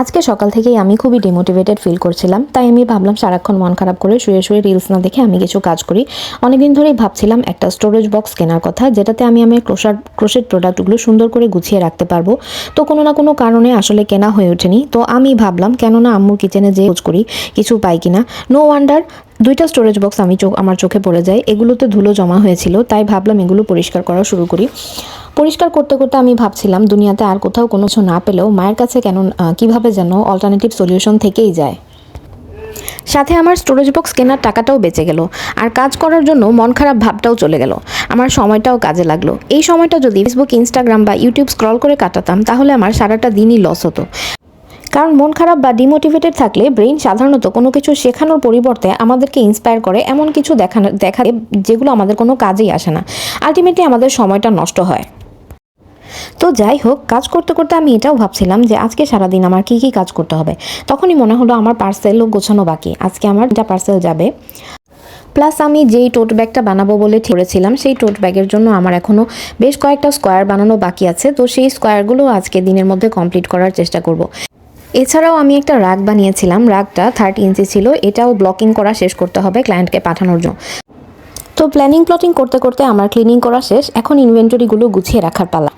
আজকে সকাল থেকেই আমি খুবই ডিমোটিভেটেড ফিল করছিলাম, তাই আমি ভাবলাম সারাক্ষণ মন খারাপ করে শুয়ে শুয়ে রিলস না দেখে আমি কিছু কাজ করি। অনেকদিন ধরেই ভাবছিলাম একটা স্টোরেজ বক্স কেনার কথা, যেটাতে আমি আমার ক্রোশেট প্রোডাক্টগুলো সুন্দর করে গুছিয়ে রাখতে পারবো। তো কোনো না কোনো কারণে আসলে কেনা হয়ে ওঠেনি। তো আমি ভাবলাম কেন না আম্মুর কিচেনে যেয়ে খোঁজ করি কিছু পাই কিনা। নো ওয়ান্ডার দুইটা স্টোরেজ বক্স আমার চোখে পড়ে যায়। এগুলোতে ধুলো জমা হয়েছিল, তাই ভাবলাম এগুলো পরিষ্কার করা শুরু করি। পরিষ্কার করতে করতে আমি ভাবছিলাম দুনিয়াতে আর কোথাও কোনো কিছু না পেলেও মায়ের কাছে কেন কিভাবে যেন অল্টারনেটিভ সলিউশন থেকেই যায়। সাথে আমার স্টোরেজ বক্স কেনার টাকাটাও বেঁচে গেল, আর কাজ করার জন্য মন খারাপ ভাবটাও চলে গেল। আমার সময়টাও কাজে লাগলো। এই সময়টা যদি ফেসবুক, ইনস্টাগ্রাম বা ইউটিউব স্ক্রল করে কাটাতাম তাহলে আমার সারাটা দিনই লস হতো। কারণ মন খারাপ বা ডিমোটিভেটেড থাকলে ব্রেইন সাধারণত কোনো কিছু শেখানোর পরিবর্তে আমাদেরকে ইন্সপায়ার করে এমন কিছু দেখা যেগুলো আমাদের কোনো কাজেই আসে না। আলটিমেটলি আমাদের সময়টা নষ্ট হয়। তো যাই হোক, কাজ করতে করতে আমি এটাও ভাবছিলাম যে আজকে সারাদিন আমার কী কী কাজ করতে হবে। তখনই মনে হলো আমার পার্সেলও গোছানো বাকি। আজকে আমার একটা পার্সেল যাবে। প্লাস আমি যেই টোট ব্যাগটা বানাবো বলে ঠিক করেছিলাম, সেই টোট ব্যাগের জন্য আমার এখনও বেশ কয়েকটা স্কোয়ার বানানো বাকি আছে। তো সেই স্কোয়ারগুলো আজকে দিনের মধ্যে কমপ্লিট করার চেষ্টা করব। এছাড়াও আমি একটা রাগ বানিয়েছিলাম। রাগটা 30 ইঞ্চি ছিল। এটাও ব্লকিং করা শেষ করতে হবে ক্লায়েন্টকে পাঠানোর জন্য। তো প্ল্যানিং প্লটিং করতে করতে আমার ক্লিনিং করা শেষ। এখন ইনভেন্টরিগুলো গুছিয়ে রাখার পালা।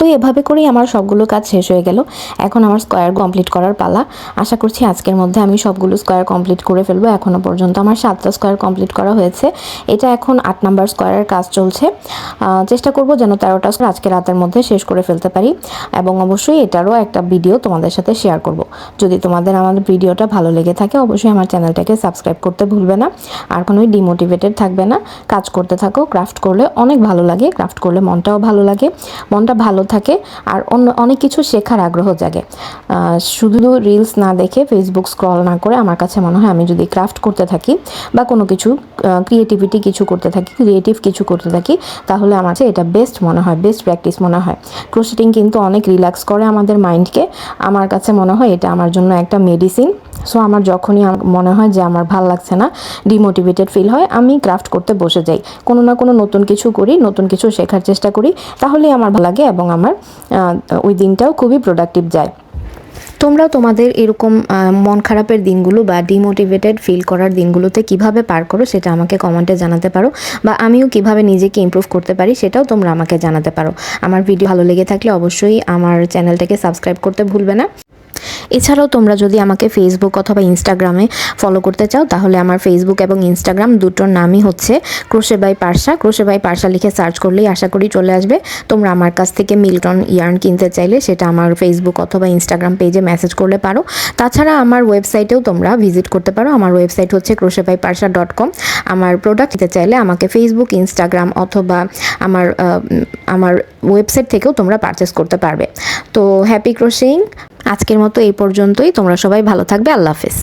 তো এভাবে করেই আমার সবগুলো কাজ শেষ হয়ে গেল। এখন আমার স্কোয়ার কমপ্লিট করার পালা। আশা করছি আজকের মধ্যে আমি সবগুলো স্কোয়ার কমপ্লিট করে ফেলবো। এখনও পর্যন্ত আমার 7টা স্কোয়ার কমপ্লিট করা হয়েছে। এটা এখন 8 নাম্বার স্কোয়ারের কাজ চলছে। চেষ্টা করব যেন 13টা স্কোয়ার আজকে রাতের মধ্যে শেষ করে ফেলতে পারি, এবং অবশ্যই এটারও একটা ভিডিও তোমাদের সাথে শেয়ার করব। যদি তোমাদের আমার ভিডিওটা ভালো লেগে থাকে অবশ্যই আমার চ্যানেলটাকে সাবস্ক্রাইব করতে ভুলবে না। আর কোনোই ডিমোটিভেটেড থাকবে না, কাজ করতে থাকো। ক্রাফট করলে অনেক ভালো লাগে, ক্রাফট করলে মনটাও ভালো লাগে, মনটা ভালো থাকে, আর অনেক কিছু শেখার আগ্রহ জাগে। শুধু রিলস না দেখে ফেসবুক স্ক্রল না করে আমার কাছে মনে হয় আমি যদি ক্রাফট করতে থাকি বা কোনো কিছু ক্রিয়েটিভ কিছু করতে থাকি তাহলে আমার কাছে এটা বেস্ট মনে হয়, বেস্ট প্র্যাকটিস মনে হয়। ক্রোশেটিং কিন্তু অনেক রিল্যাক্স করে আমাদের মাইন্ডকে। আমার কাছে মনে হয় এটা আমার জন্য একটা মেডিসিন। সো আমার যখনই মনে হয় যে আমার ভাল লাগছে না, ডিমোটিভেটেড ফিল হয়, আমি ক্রাফট করতে বসে যাই, কোনো না কোনো নতুন কিছু করি, নতুন কিছু শেখার চেষ্টা করি, তাহলেই আমার ভালো লাগে এবং আমার ওই দিনটাও খুবই প্রোডাক্টিভ যায়। তোমরাও তোমাদের এরকম মন খারাপের দিনগুলো বা ডিমোটিভেটেড ফিল করার দিনগুলোতে কিভাবে পার করো সেটা আমাকে কমেন্টে জানাতে পারো, বা আমিও কিভাবে নিজেকে ইমপ্রুভ করতে পারি সেটাও তোমরা আমাকে জানাতে পারো। আমার ভিডিও ভালো লেগে থাকলে অবশ্যই আমার চ্যানেলটাকে সাবস্ক্রাইব করতে ভুলবে না। এছাড়াও তোমরা যদি আমাকে ফেসবুক অথবা ইনস্টাগ্রামে ফলো করতে চাও তাহলে আমার ফেসবুক এবং ইনস্টাগ্রাম দুটোর নামই হচ্ছে crochet by Parsa. Crochet by Parsa লিখে সার্চ করলেই আশা করি চলে আসবে। তোমরা আমার কাছ থেকে মিল্টন ইয়ার্ন কিনতে চাইলে সেটা আমার ফেসবুক অথবা ইনস্টাগ্রাম পেজে মেসেজ করলে পারো। তাছাড়া আমার ওয়েবসাইটেও তোমরা ভিজিট করতে পারো। আমার ওয়েবসাইট হচ্ছে crochetbyparsha.com। আমার প্রোডাক্ট নিতে চাইলে আমাকে ফেসবুক, ইনস্টাগ্রাম অথবা আমার ওয়েবসাইট থেকেও তোমরা পারচেস করতে পারবে। তো হ্যাপি ক্রোশেইং। আজকের মতো এই পর্যন্তই। তোমরা সবাই ভালো থাকবে। আল্লাহ হাফেজ।